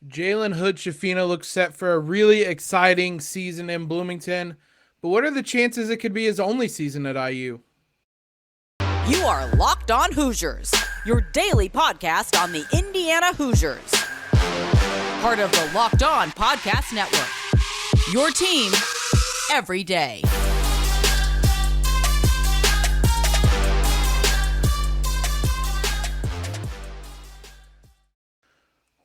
Jalen-Hood Schifino looks set for a really exciting season in Bloomington, but what are the chances it could be his only season at IU? You are Locked On Hoosiers, your daily podcast on the Indiana Hoosiers. Part of the Locked On Podcast Network, your team every day.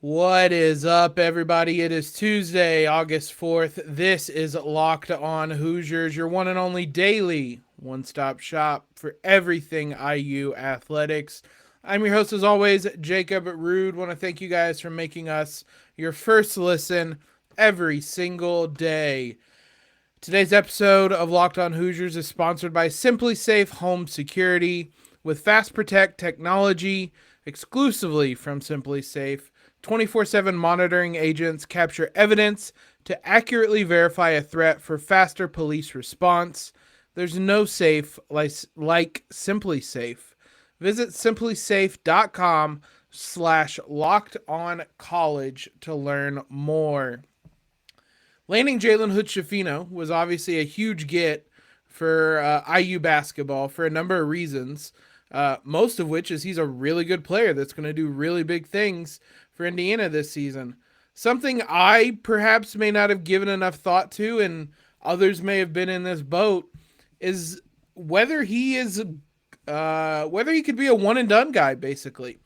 What is up, everybody? It is Tuesday, August 4th. This is Locked On Hoosiers, your one and only daily one-stop shop for everything IU athletics. I'm your host, as always, Jacob Rude. Want to thank you guys for making us your first listen every single day. Today's episode of Locked On Hoosiers is sponsored by Simply Safe Home Security with Fast Protect technology exclusively from Simply Safe. 24/7 monitoring agents capture evidence to accurately verify a threat for faster police response. There's no safe like Simply Safe. Visit simplysafe.com/lockedoncollege to learn more. Landing Jalen-Hood Schifino was obviously a huge get for IU basketball for a number of reasons, most of which is he's a really good player that's going to do really big things for Indiana this season. Something I perhaps may not have given enough thought to, and others may have been in this boat, is whether he could be a one and done guy. Basically,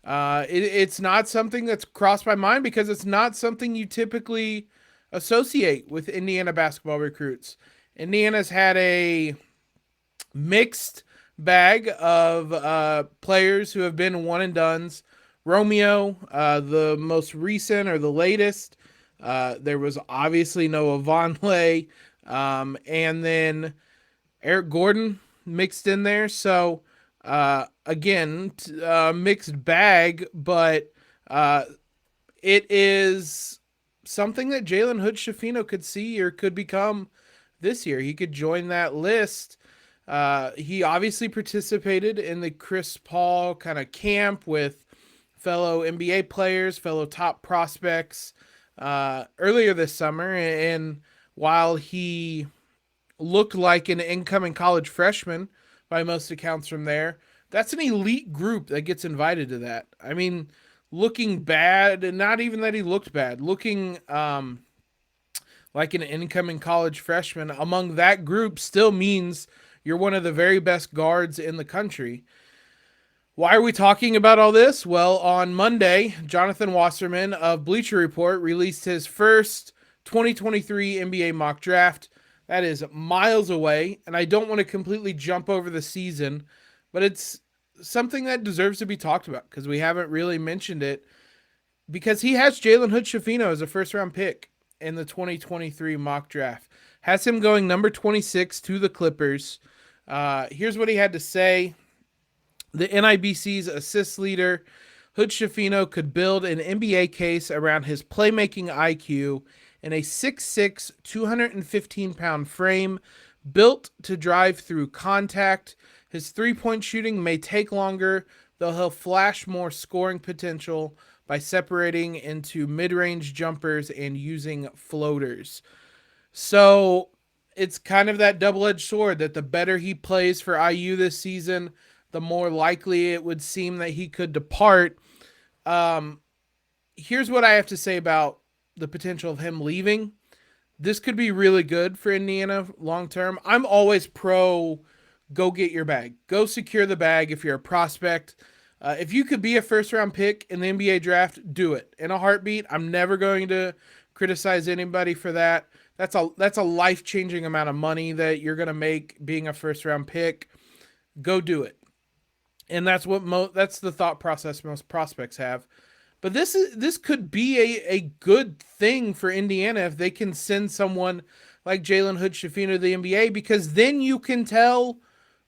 it's not something that's crossed my mind because it's not something you typically associate with Indiana basketball recruits. Indiana's had a mixed bag of players who have been one and dones. Romeo, the most recent or the latest. There was obviously Noah Vonleh, and then Eric Gordon mixed in there. So, again, mixed bag, but it is something that Jalen-Hood Schifino could see or could become this year. He could join that list. He obviously participated in the Chris Paul kind of camp with fellow NBA players, fellow top prospects earlier this summer. And while he looked like an incoming college freshman by most accounts from there, that's an elite group that gets invited to that. I mean, looking bad, and not even that he looked bad, looking like an incoming college freshman among that group still means you're one of the very best guards in the country. Why are we talking about all this? Well, on Monday, Jonathan Wasserman of Bleacher Report released his first 2023 NBA mock draft. That is miles away, and I don't want to completely jump over the season, but it's something that deserves to be talked about because we haven't really mentioned it, because he has Jalen-Hood Schifino as a first-round pick in the 2023 mock draft. Has him going number 26 to the Clippers. Here's what he had to say. The NIBC's assist leader, Hood Schifino, could build an NBA case around his playmaking IQ in a 6'6", 215-pound frame built to drive through contact. His three-point shooting may take longer, though he'll flash more scoring potential by separating into mid-range jumpers and using floaters. So it's kind of that double-edged sword that the better he plays for IU this season, the more likely it would seem that he could depart. Here's what I have to say about the potential of him leaving. This could be really good for Indiana long-term. I'm always pro go get your bag. Go secure the bag if you're a prospect. If you could be a first-round pick in the NBA draft, do it. In a heartbeat, I'm never going to criticize anybody for that. That's a life-changing amount of money that you're going to make being a first-round pick. Go do it. And that's that's the thought process most prospects have. But this could be a good thing for Indiana if they can send someone like Jalen-Hood Schifino to the NBA, because then you can tell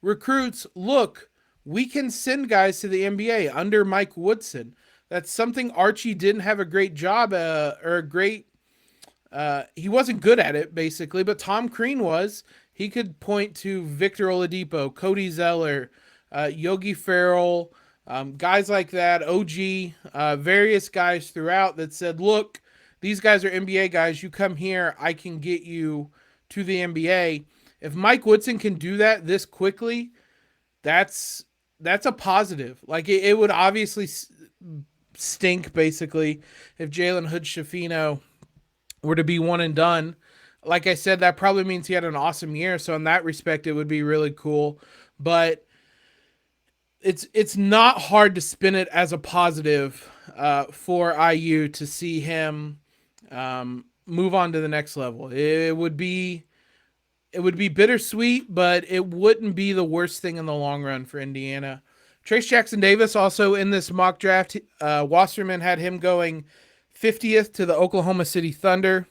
recruits, look, we can send guys to the NBA under Mike Woodson. That's something Archie didn't have a great job he wasn't good at it, basically, but Tom Crean was. He could point to Victor Oladipo, Cody Zeller, Yogi Ferrell, Guys like that, OG, various guys throughout that said, look, these guys are NBA guys. You come here, I can get you to the NBA. If Mike Woodson can do that this quickly, that's a positive. Like it would obviously stink basically if Jalen-Hood Schifino were to be one and done. Like I said, that probably means he had an awesome year. So in that respect, it would be really cool. But it's not hard to spin it as a positive for IU to see him move on to the next level. It would be bittersweet, but it wouldn't be the worst thing in the long run for Indiana. Trayce Jackson-Davis also in this mock draft. Wasserman had him going 50th to the Oklahoma City Thunder.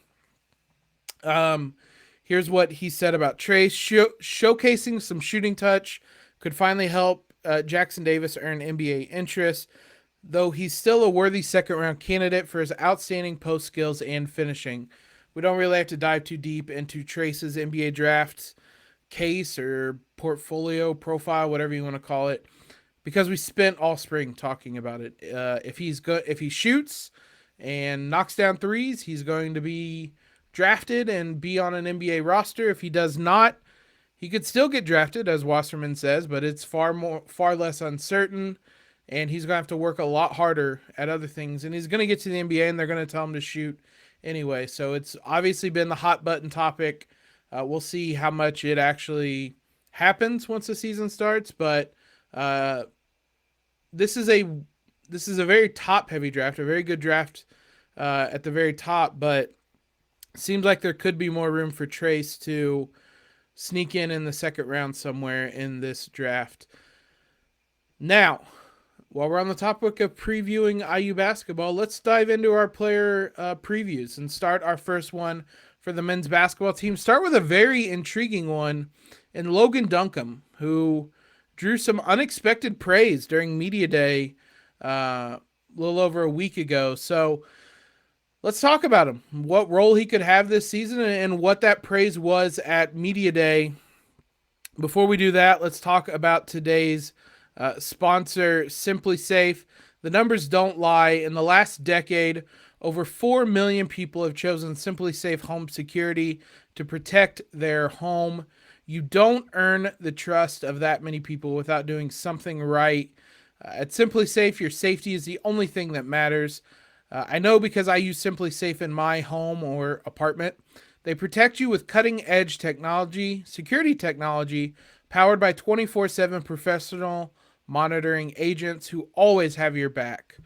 Here's what he said about Trayce. Showcasing some shooting touch could finally help Jackson-Davis earn NBA interest, though he's still a worthy second-round candidate for his outstanding post skills and finishing. We don't really have to dive too deep into Trayce's NBA draft case or portfolio, profile, whatever you want to call it, because we spent all spring talking about it. If he shoots and knocks down threes, he's going to be drafted and be on an NBA roster. If he does not, he could still get drafted, as Wasserman says, but it's far less uncertain, and he's going to have to work a lot harder at other things. And he's going to get to the NBA, and they're going to tell him to shoot anyway. So it's obviously been the hot button topic. We'll see how much it actually happens once the season starts, but this is a very top heavy draft, a very good draft at the very top, but seems like there could be more room for Trayce to sneak in the second round somewhere in this draft. Now, while we're on the topic of previewing IU basketball, let's dive into our player previews and start our first one for the men's basketball team. Start with a very intriguing one in Logan Duncomb, who drew some unexpected praise during Media Day a little over a week ago. So let's talk about him, what role he could have this season, and what that praise was at Media Day. Before we do that, let's talk about today's sponsor, Simply Safe. The numbers don't lie. In the last decade, over 4 million people have chosen Simply Safe Home Security to protect their home. You don't earn the trust of that many people without doing something right. At Simply Safe, your safety is the only thing that matters. I know because I use Simply Safe in my home or apartment. They protect you with cutting-edge technology, security technology, powered by 24/7 professional monitoring agents who always have your back.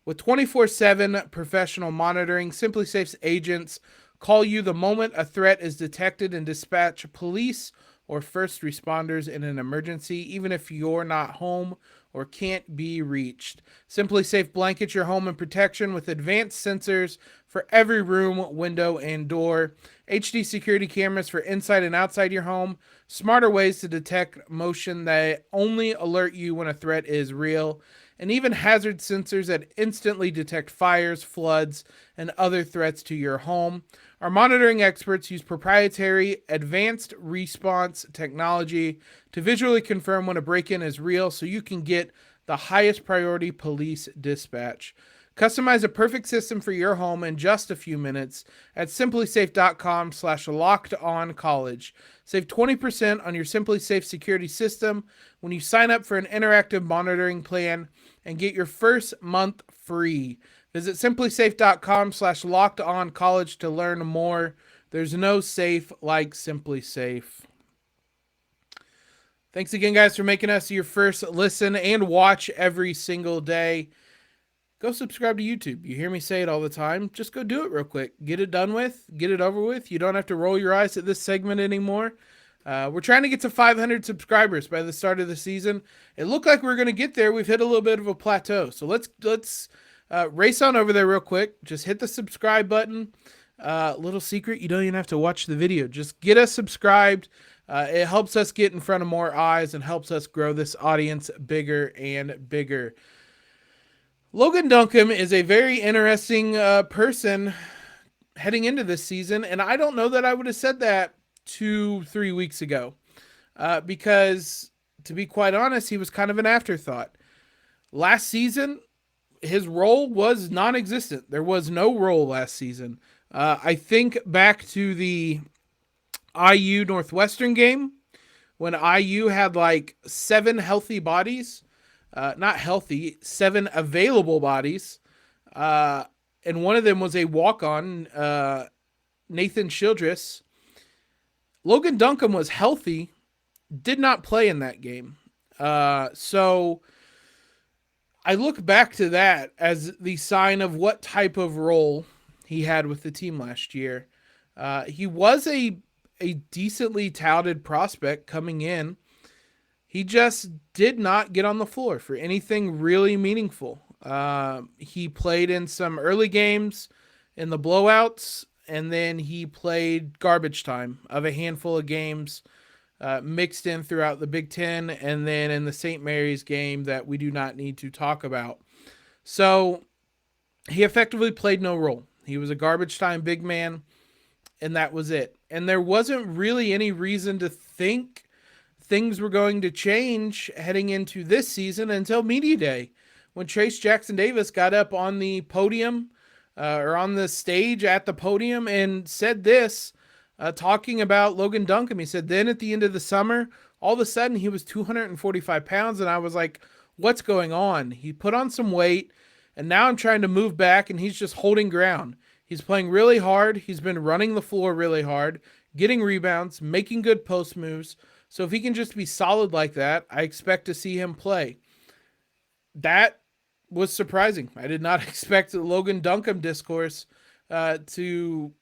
With 24/7 professional monitoring, Simply Safe's agents call you the moment a threat is detected and dispatch police or first responders in an emergency, even if you're not home or can't be reached. Simply Safe blankets your home in protection with advanced sensors for every room, window, and door, HD security cameras for inside and outside your home, smarter ways to detect motion that only alert you when a threat is real, and even hazard sensors that instantly detect fires, floods, and other threats to your home. Our monitoring experts use proprietary advanced response technology to visually confirm when a break-in is real so you can get the highest priority police dispatch. Customize a perfect system for your home in just a few minutes at simplysafe.com/lockedoncollege. Save 20% on your Simply Safe security system when you sign up for an interactive monitoring plan and get your first month free. Visit simplysafe.com/lockedoncollege to learn more. There's no safe like Simply Safe. Thanks again, guys, for making us your first listen and watch every single day. Go subscribe to YouTube. You hear me say it all the time. Just go do it real quick. Get it done with. Get it over with. You don't have to roll your eyes at this segment anymore. We're trying to get to 500 subscribers by the start of the season. It looked like we were going to get there. We've hit a little bit of a plateau. So let's race on over there real quick. Just hit the subscribe button. Little secret, you don't even have to watch the video. Just get us subscribed. It helps us get in front of more eyes and helps us grow this audience bigger and bigger. Logan Duncomb is a very interesting person heading into this season, and I don't know that I would have said that 2-3 weeks ago because, to be quite honest, he was kind of an afterthought. Last season, his role was non-existent. There was no role last season. I think back to the IU Northwestern game when IU had like 7 healthy bodies, not healthy, 7 available bodies, and one of them was a walk-on, Nathan Childress. Logan Duncomb was healthy, did not play in that game. So I look back to that as the sign of what type of role he had with the team last year. He was a decently touted prospect coming in. He just did not get on the floor for anything really meaningful. He played in some early games in the blowouts, and then he played garbage time of a handful of games mixed in throughout the Big Ten, and then in the St. Mary's game that we do not need to talk about. So he effectively played no role. He was a garbage time big man, and that was it. And there wasn't really any reason to think things were going to change heading into this season until Media Day, when Trayce Jackson-Davis got up on the podium or on the stage at the podium and said this, talking about Logan Duncomb. He said, then at the end of the summer, all of a sudden he was 245 pounds. And I was like, what's going on? He put on some weight, and now I'm trying to move back, and he's just holding ground. He's playing really hard. He's been running the floor really hard, getting rebounds, making good post moves. So if he can just be solid like that, I expect to see him play. That was surprising. I did not expect the Logan Duncomb discourse to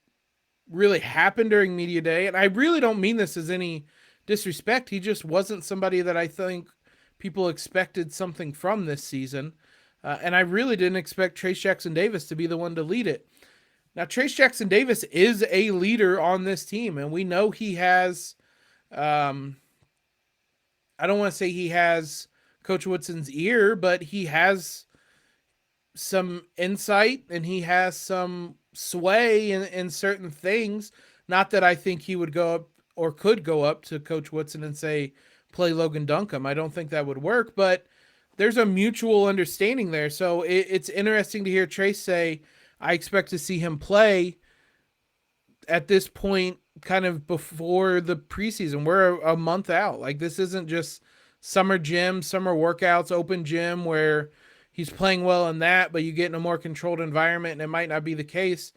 really happen during Media Day. And I really don't mean this as any disrespect. He just wasn't somebody that I think people expected something from this season. And I really didn't expect Trayce Jackson-Davis to be the one to lead it. Now, Trayce Jackson-Davis is a leader on this team, and we know he has, I don't want to say he has Coach Woodson's ear, but he has some insight and he has some sway in certain things. Not that I think he would go up or could go up to Coach Woodson and say, play Logan Duncomb. I don't think that would work, but there's a mutual understanding there. So it's interesting to hear Trayce say, I expect to see him play at this point, kind of before the preseason. We're a month out. Like, this isn't just summer gym, summer workouts, open gym where he's playing well in that, but you get in a more controlled environment and it might not be the case.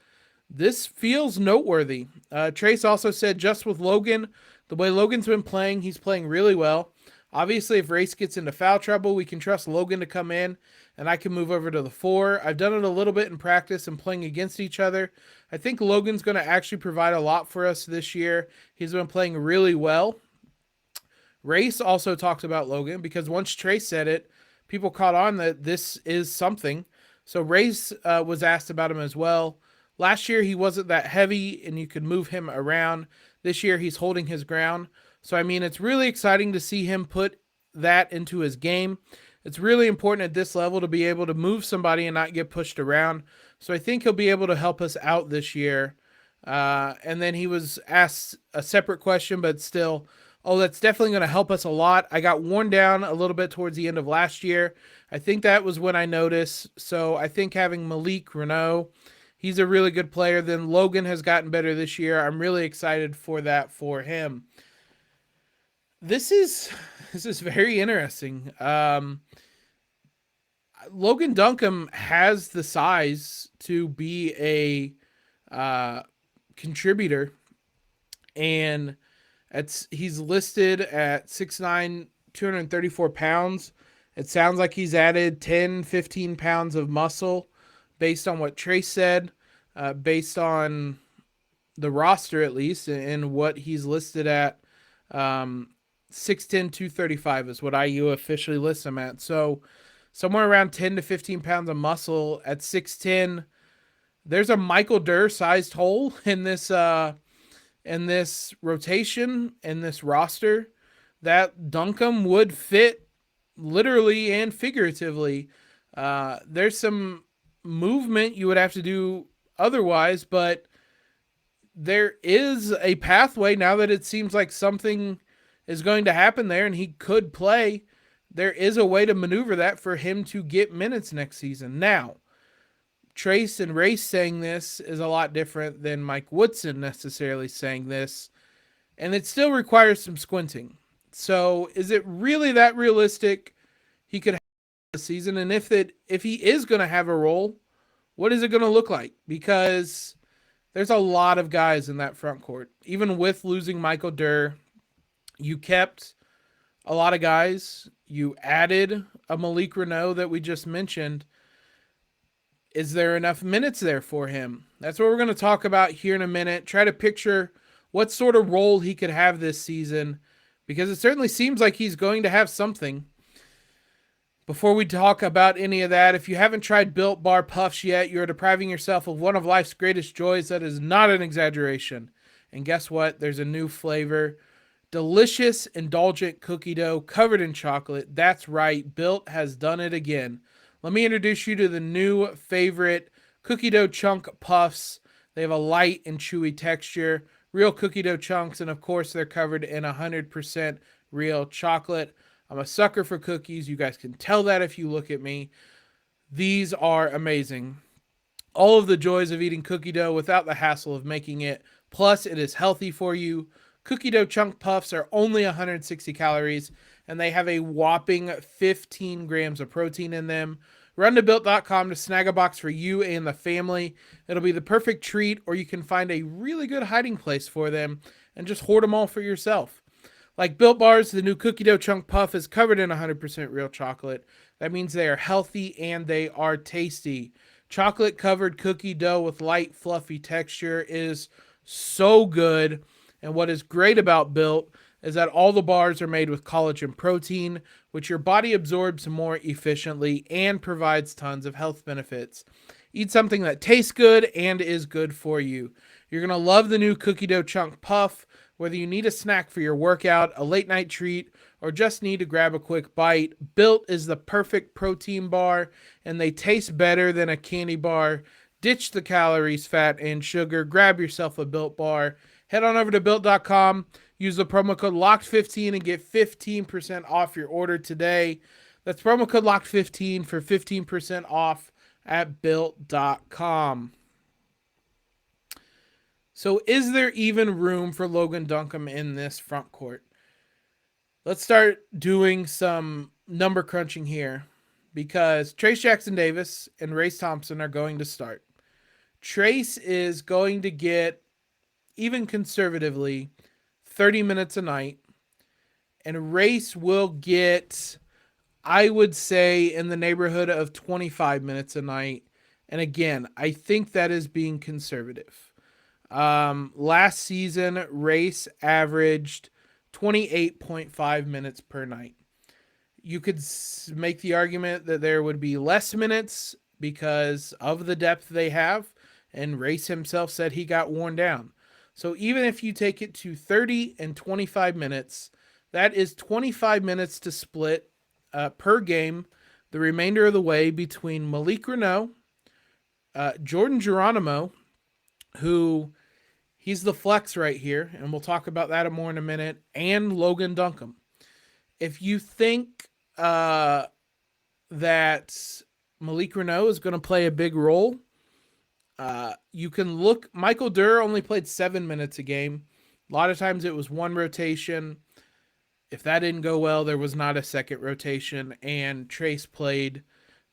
This feels noteworthy. Trayce also said, just with Logan, the way Logan's been playing, he's playing really well. Obviously, if Race gets into foul trouble, we can trust Logan to come in, and I can move over to the 4. I've done it a little bit in practice and playing against each other. I think Logan's going to actually provide a lot for us this year. He's been playing really well. Race also talked about Logan because once Trayce said it, people caught on that this is something. So Race was asked about him as well. Last year, he wasn't that heavy, and you could move him around. This year, he's holding his ground. So, I mean, it's really exciting to see him put that into his game. It's really important at this level to be able to move somebody and not get pushed around. So I think he'll be able to help us out this year. And then he was asked a separate question, but still, that's definitely going to help us a lot. I got worn down a little bit towards the end of last year. I think that was when I noticed. So I think having Malik Reneau, he's a really good player. Then Logan has gotten better this year. I'm really excited for that for him. This is very interesting. Logan Duncomb has the size to be a contributor, and he's listed at 6'9", 234 pounds. It sounds like he's added 10, 15 pounds of muscle based on what Trayce said, based on the roster at least, and what he's listed at. 6'10", 235 is what IU officially lists him at. So somewhere around 10 to 15 pounds of muscle at 6'10". There's a Michael Durr sized hole in this rotation, in this roster, that Duncomb would fit literally and figuratively. There's some movement you would have to do otherwise, but there is a pathway now that it seems like something is going to happen there and he could play. there is a way to maneuver that for him to get minutes next season. Now, Trayce and Race saying this is a lot different than Mike Woodson necessarily saying this, and it still requires some squinting. So, is it really that realistic he could have a season? And if he is going to have a role, what is it going to look like? Because there's a lot of guys in that front court. Even with losing Michael Durr, you kept a lot of guys. You added a Malik Reneau that we just mentioned. Is there enough minutes there for him? That's what we're going to talk about here in a minute. Try to picture what sort of role he could have this season, because it certainly seems like he's going to have something. Before we talk about any of that, if you haven't tried Built Bar Puffs yet, you're depriving yourself of one of life's greatest joys. That is not an exaggeration. And guess what? There's a new flavor. Delicious, indulgent cookie dough covered in chocolate. That's right. Built has done it again. Let me introduce you to the new favorite cookie dough chunk puffs. They have a light and chewy texture, real cookie dough chunks, and of course they're covered in 100% real chocolate. I'm a sucker for cookies. You guys can tell that if you look at me. These are amazing. All of the joys of eating cookie dough without the hassle of making it. Plus, it is healthy for you. Cookie dough chunk puffs are only 160 calories, and they have a whopping 15 grams of protein in them. Run to Built.com to snag a box for you and the family. It'll be the perfect treat, or you can find a really good hiding place for them and just hoard them all for yourself. Like Built Bars, the new cookie dough chunk puff is covered in 100% real chocolate. That means they are healthy and they are tasty. Chocolate-covered cookie dough with light, fluffy texture is so good. And what is great about Built is that all the bars are made with collagen protein, which your body absorbs more efficiently and provides tons of health benefits. Eat something that tastes good and is good for you. You're going to love the new cookie dough chunk puff, whether you need a snack for your workout, a late night treat, or just need to grab a quick bite. Built is the perfect protein bar, and they taste better than a candy bar. Ditch the calories, fat, and sugar. Grab yourself a Built bar. Head on over to Built.com. Use the promo code LOCKED15 and get 15% off your order today. That's promo code LOCKED15 for 15% off at Built.com. So is there even room for Logan Duncomb in this front court? Let's start doing some number crunching here, because Trayce Jackson-Davis and Race Thompson are going to start. Trayce is going to get, even conservatively, 30 minutes a night, and Race will get, I would say, in the neighborhood of 25 minutes a night. And again, I think that is being conservative. Last season, Race averaged 28.5 minutes per night. You could make the argument that there would be less minutes because of the depth they have, and Race himself said he got worn down. So even if you take it to 30 and 25 minutes, that is 25 minutes to split per game the remainder of the way between Malik Reneau, Jordan Geronimo, who he's the flex right here, and we'll talk about that more in a minute, and Logan Duncomb. If you think that Malik Reneau is going to play a big role, you can look. Michael Durr only played 7 minutes a game. A lot of times it was one rotation. If that didn't go well, there was not a second rotation, and Trayce played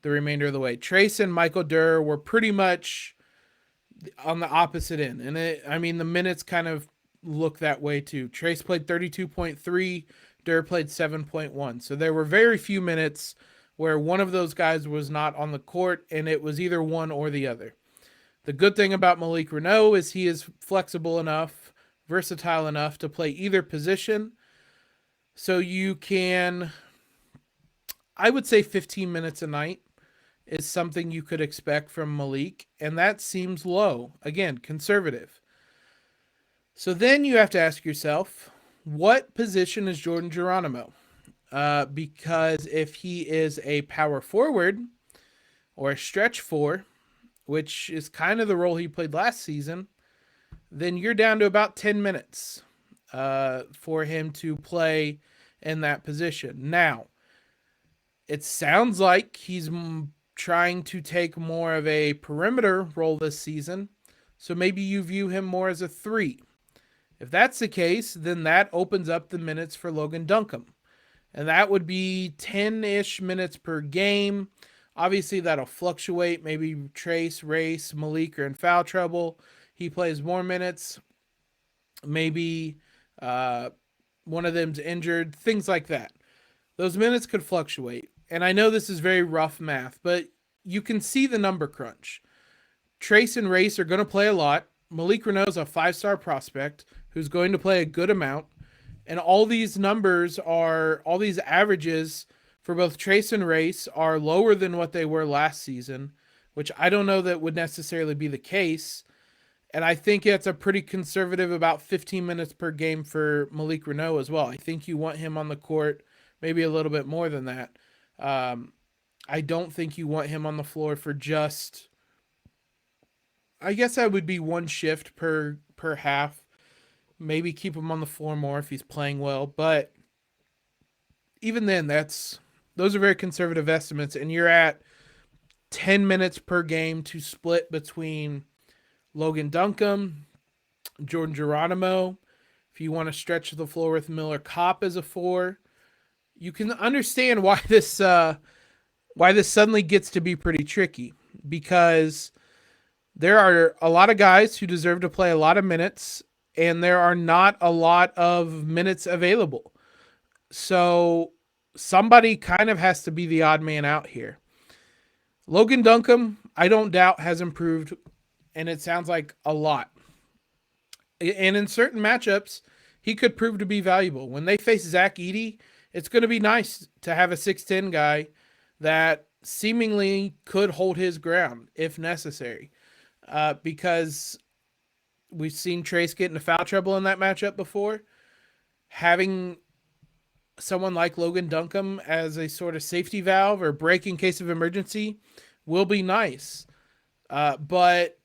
the remainder of the way. Trayce and Michael Durr were pretty much on the opposite end, and the minutes kind of look that way too. Trayce played 32.3, Durr played 7.1. So there were very few minutes where one of those guys was not on the court, and it was either one or the other. The good thing about Malik Reneau is he is flexible enough, versatile enough to play either position. So you can, I would say 15 minutes a night is something you could expect from Malik, and that seems low. Again, conservative. So then you have to ask yourself, what position is Jordan Geronimo? Because if he is a power forward or a stretch four, which is kind of the role he played last season, then you're down to about 10 minutes for him to play in that position. Now, It sounds like he's trying to take more of a perimeter role this season. So maybe you view him more as a 3. If that's the case, then that opens up the minutes for Logan Duncomb. And that would be 10-ish minutes per game. Obviously, that'll fluctuate. Maybe Trayce, Race, Malik are in foul trouble. He plays more minutes. Maybe one of them's injured. Things like that. Those minutes could fluctuate. And I know this is very rough math, but you can see the number crunch. Trayce and Race are going to play a lot. Malik Reneau is a 5-star prospect who's going to play a good amount. And all these numbers all these averages for both Trayce and Race are lower than what they were last season, which I don't know that would necessarily be the case. And I think it's a pretty conservative about 15 minutes per game for Malik Reneau as well. I think you want him on the court maybe a little bit more than that. I don't think you want him on the floor for just, I guess that would be one shift per half. Maybe keep him on the floor more if he's playing well. But even then, those are very conservative estimates. And you're at 10 minutes per game to split between Logan Duncomb, Jordan Geronimo. If you want to stretch the floor with Miller Kopp as a 4, you can understand why this suddenly gets to be pretty tricky, because there are a lot of guys who deserve to play a lot of minutes, and there are not a lot of minutes available. So somebody kind of has to be the odd man out here. Logan Duncomb, I don't doubt, has improved, and it sounds like a lot. And in certain matchups, he could prove to be valuable. When they face Zach Edey, it's going to be nice to have a 6'10 guy that seemingly could hold his ground if necessary. Because we've seen Trayce get into foul trouble in that matchup before. Having someone like Logan Duncomb as a sort of safety valve or break in case of emergency will be nice. But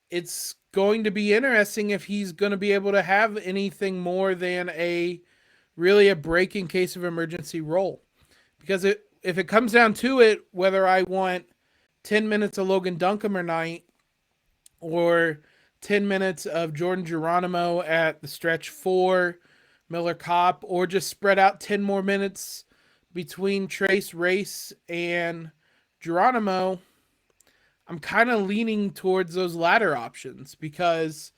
it's going to be interesting if he's going to be able to have anything more than a break in case of emergency role. Because if it comes down to it, whether I want 10 minutes of Logan Duncomb or night, or 10 minutes of Jordan Geronimo at the stretch 4, Miller Kopp, or just spread out 10 more minutes between Trayce, Race, and Geronimo, I'm kind of leaning towards those latter options because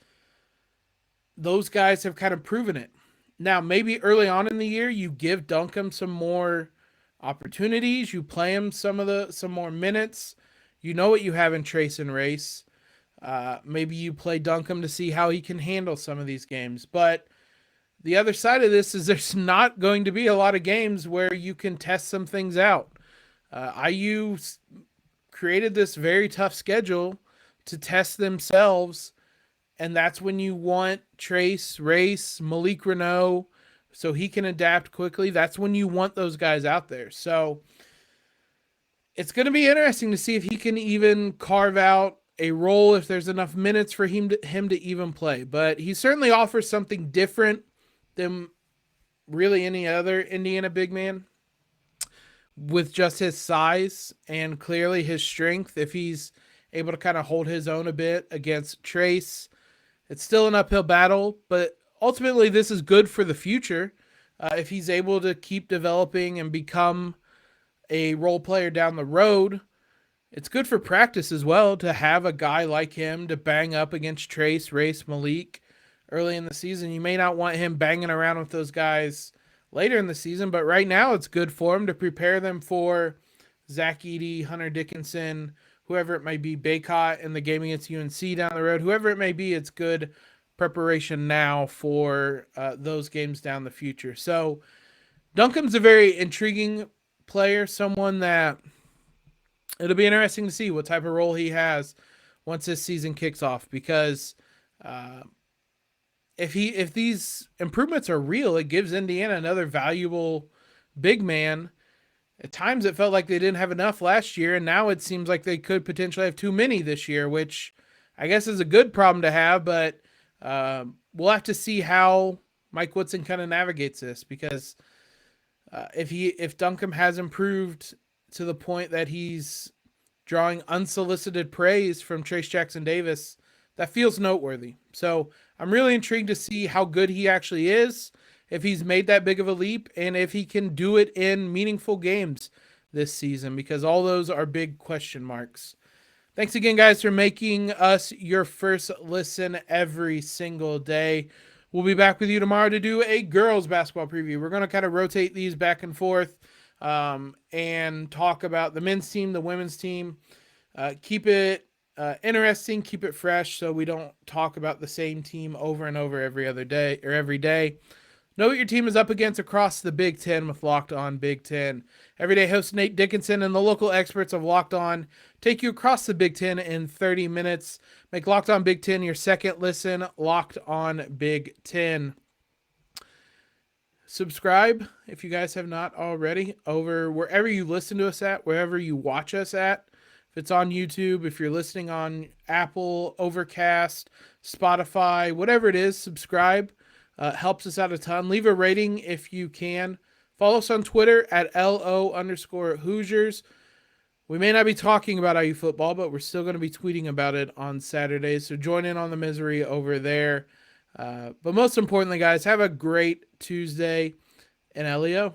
those guys have kind of proven it. Now, maybe early on in the year, you give Duncomb some more opportunities. You play him some more minutes. You know what you have in Trayce and Race. Maybe you play Duncomb to see how he can handle some of these games. But the other side of this is there's not going to be a lot of games where you can test some things out. IU created this very tough schedule to test themselves, and that's when you want Trayce, Race, Malik Reneau, so he can adapt quickly. That's when you want those guys out there. So it's going to be interesting to see if he can even carve out a role, if there's enough minutes for him to even play. But he certainly offers something different than really any other Indiana big man with just his size and clearly his strength. If he's able to kind of hold his own a bit against Trayce, it's still an uphill battle, but ultimately this is good for the future. If he's able to keep developing and become a role player down the road, it's good for practice as well to have a guy like him to bang up against Trayce, Race, Malik early in the season. You may not want him banging around with those guys later in the season, but right now it's good for him to prepare them for Zach Edey, Hunter Dickinson, whoever it may be, Baycott in the game against UNC down the road, whoever it may be. It's good preparation now for those games down the future. So Duncomb's a very intriguing player, someone that it'll be interesting to see what type of role he has once this season kicks off, because if these improvements are real, it gives Indiana another valuable big man. At times it felt like they didn't have enough last year, and now it seems like they could potentially have too many this year, which I guess is a good problem to have, but we'll have to see how Mike Woodson kind of navigates this, because if Duncomb has improved to the point that he's drawing unsolicited praise from Trayce Jackson-Davis, that feels noteworthy. So I'm really intrigued to see how good he actually is, if he's made that big of a leap, and if he can do it in meaningful games this season, because all those are big question marks. Thanks again, guys, for making us your first listen every single day. We'll be back with you tomorrow to do a girls basketball preview. We're going to kind of rotate these back and forth and talk about the men's team, the women's team. Keep it interesting, keep it fresh, so we don't talk about the same team over and over every other day or every day. Know what your team is up against across the Big Ten with Locked On Big Ten. Everyday host Nate Dickinson and the local experts of Locked On take you across the Big Ten in 30 minutes. Make Locked On Big Ten your second listen. Locked On Big Ten. Subscribe if you guys have not already over wherever you listen to us at, wherever you watch us at. If it's on YouTube, if you're listening on Apple, Overcast, Spotify, whatever it is, subscribe. Helps us out a ton. Leave a rating if you can. Follow us on Twitter at LO_Hoosiers. We may not be talking about IU football, but we're still going to be tweeting about it on Saturdays. So join in on the misery over there. But most importantly, guys, have a great Tuesday. And Elio,